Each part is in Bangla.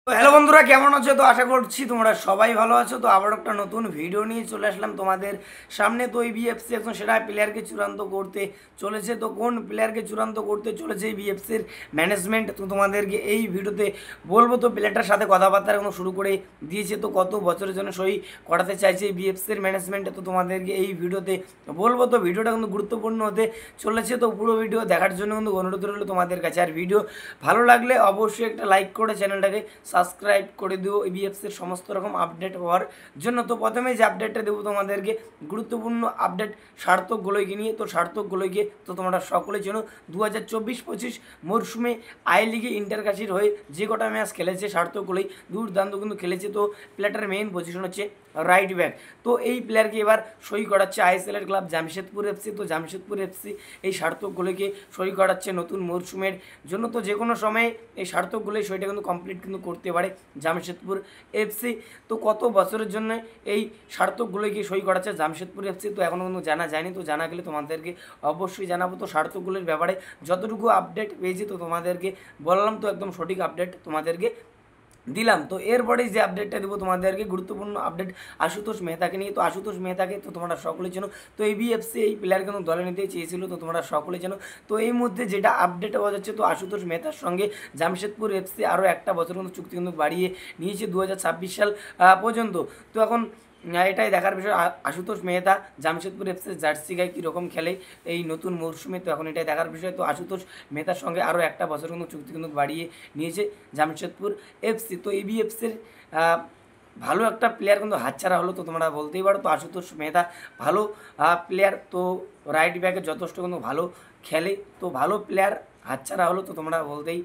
তো হ্যালো বন্ধুরা, কেমন আছো? তো আশা করছি তোমরা সবাই ভালো আছো। তো আবার একটা নতুন ভিডিও নিয়ে চলে আসলাম তোমাদের সামনে। তো এই বিএফসি এখন সেটা প্লেয়ারকে চূড়ান্ত করতে চলেছে। তো কোন প্লেয়ারকে চূড়ান্ত করতে চলেছে এই বিএফসির ম্যানেজমেন্ট, তো তোমাদেরকে এই ভিডিওতে বলবো। তো প্লেয়ারটার সাথে কথাবার্তা এখন শুরু করে দিয়েছে। তো কত বছরের জন্য সই করাতে চাইছে এই বিএফসির ম্যানেজমেন্ট, তো তোমাদেরকে এই ভিডিওতে বলবো। তো ভিডিওটা কিন্তু গুরুত্বপূর্ণ হতে চলেছে। তো পুরো ভিডিও দেখার জন্য কিন্তু অনুরোধ রইল তোমাদের কাছে। আর ভিডিও ভালো লাগলে অবশ্যই একটা লাইক করে চ্যানেলটাকে সাবস্ক্রাইব করে দিও বিএফসির সমস্ত রকম আপডেট হওয়ার জন্য। তো প্রথমে যে আপডেটটা দেবো তোমাদেরকে গুরুত্বপূর্ণ আপডেট সার্থক গোলইকে নিয়ে। তো সার্থক গোলইকে তো তোমরা সকলে চেনো, 2024-25 মরশুমে আই লিগে ইন্টারকাশির হয়ে যে কটা ম্যাচ খেলেছে সার্থক গোলই দুর্দান্ত কিন্তু খেলেছে। তো প্লেয়ারটার মেইন পজিশন হচ্ছে রাইট ব্যাক। তো এই প্লেয়ারকে এবার সই করাচ্ছে আইএসএলের ক্লাব জামশেদপুর এফসি। তো জামশেদপুর এফসি এই সার্থক গোলইকে সই করাচ্ছে নতুন মরশুমের জন্য। তো যে কোনো সময় এই সার্থক গোলই সইটা কিন্তু কমপ্লিট কিন্তু করতে পারে জামশেদপুর এফসি। তো কত বছরের জন্য এই সার্থক গোলইকে সই করাচ্ছে জামশেদপুর এফসি, তো এখনও কিন্তু জানা যায়নি। তো জানা গেলে তোমাদেরকে অবশ্যই জানাবো। তো সার্থক গোলের ব্যাপারে যতটুকু আপডেট পেয়েছি তো তোমাদেরকে বললাম, তো একদম সঠিক আপডেট তোমাদেরকে দিলাম। তো এরপরেই যে আপডেটটা দেবো তোমাদেরকে গুরুত্বপূর্ণ আপডেট আশুতোষ মেহতাকে নিয়ে। তো আশুতোষ মেহতাকে তো তোমরা সকলে চেনো। তো এই বিএফসি এই প্লেয়ার কিন্তু দলে নিতে চেয়েছিল, তো তোমরা সকলে চেনো। তো এই মধ্যে যেটা আপডেট হওয়া যাচ্ছে, তো আশুতোষ মেহতার সঙ্গে জামশেদপুর এফসি আরও একটা বছর কিন্তু চুক্তি কিন্তু বাড়িয়ে নিয়েছে 2026 সাল পর্যন্ত। তো এখন এটাই দেখার বিষয় আশুতোষ মেহতা জামশেদপুর এফসির জার্সি গায়ে কীরকম খেলে এই নতুন মরশুমে। তো এখন এটাই দেখার বিষয়। তো আশুতোষ মেহতার সঙ্গে আরও একটা বছর কিন্তু চুক্তি কিন্তু বাড়িয়ে নিয়েছে জামশেদপুর এফসি। তো এবিএফসির ভালো একটা প্লেয়ার কিন্তু হাতছাড়া হলো, তো তোমরা বলতেই পারো। তো আশুতোষ মেহতা ভালো প্লেয়ার, তো রাইট ব্যাকে যথেষ্ট কিন্তু ভালো খেলে। তো ভালো প্লেয়ার হাতছাড়া হলো, তো তোমরা বলতেই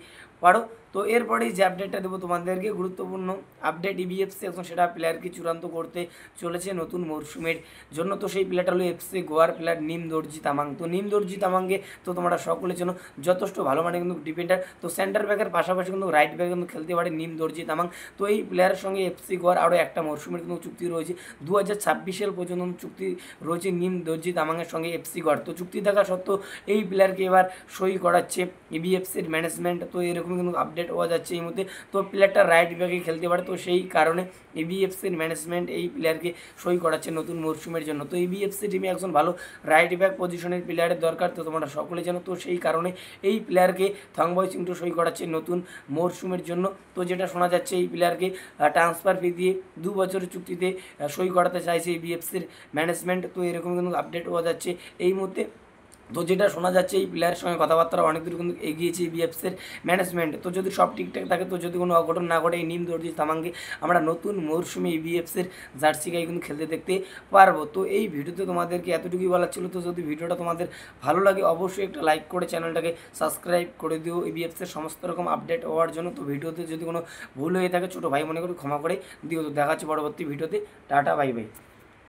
পারো। তো এরপরেই যে আপডেটটা দেবো তোমাদেরকে গুরুত্বপূর্ণ আপডেট ইবিএফসি এখন সেটা প্লেয়ারকে চূড়ান্ত করতে চলেছে নতুন মরশুমের জন্য। তো সেই প্লেয়ারটা হলো এফসি গোয়ার প্লেয়ার নিম দর্জি তামাং। তো নিম দর্জি তামাংকে তো তোমরা সকলের জন্য যথেষ্ট ভালো মানে কিন্তু ডিফেন্ডার। তো সেন্টার ব্যাকের পাশাপাশি কিন্তু রাইট ব্যাকে কিন্তু খেলতে পারে নিম দর্জি তামাং। তো এই প্লেয়ারের সঙ্গে এফসি গোয়ার আরও একটা মরশুমের কিন্তু চুক্তি রয়েছে, 2026 সাল পর্যন্ত চুক্তি রয়েছে নিম দর্জি তামাংয়ের সঙ্গে এফসি গোয়ার। তো চুক্তি থাকা সত্ত্বেও এই প্লেয়ারকে এবার সই করাচ্ছে ইবিএফসির ম্যানেজমেন্ট। তো এরকম কিন্তু আপডেট হওয়া যাচ্ছে এই মধ্যে। তো প্লেয়ারটা রাইট ব্যাকে খেলতে পারে, তো সেই কারণে ইবিএফসির ম্যানেজমেন্ট এই প্লেয়ারকে সই করাচ্ছে নতুন মরশুমের জন্য। তো ইবিএফসি টিমে একজন ভালো রাইট ব্যাক পজিশনের প্লেয়ারের দরকার, তো তোমরা সকলে জানো। তো সেই কারণে এই প্লেয়ারকে থংবয় চিংটু সই করাচ্ছে নতুন মরশুমের জন্য। তো যেটা শোনা যাচ্ছে এই প্লেয়ারকে ট্রান্সফার ফি দিয়ে 2 বছরের চুক্তিতে সই করাতে চাইছে ইবিএফসির ম্যানেজমেন্ট। তো এরকম কিন্তু আপডেট হওয়া যাচ্ছে এই মুহূর্তে। তো যেটা শোনা যাচ্ছে এই প্লেয়ারের সঙ্গে কথাবার্তা অনেক দূর কিন্তু এগিয়েছে বিএফসির ম্যানেজমেন্ট। তো যদি সব ঠিকঠাক থাকে, তো যদি কোনো অঘটন না ঘটে, এই নিম দর্জি তামাংকে আমরা নতুন মরশুমে এই বিএফসির জার্সি গায়ে কিন্তু খেলতে দেখতে পারবো। তো এই ভিডিওতে তোমাদেরকে এতটুকুই বলার ছিল। তো যদি ভিডিওটা তোমাদের ভালো লাগে অবশ্যই একটা লাইক করে চ্যানেলটাকে সাবস্ক্রাইব করে দিও এই বিএফসির সমস্ত রকম আপডেট হওয়ার জন্য। তো ভিডিওতে যদি কোনো ভুল হয়ে থাকে ছোটো ভাই মনে করে ক্ষমা করে দিও। তো দেখা হচ্ছে পরবর্তী ভিডিওতে। Tata, bye bye.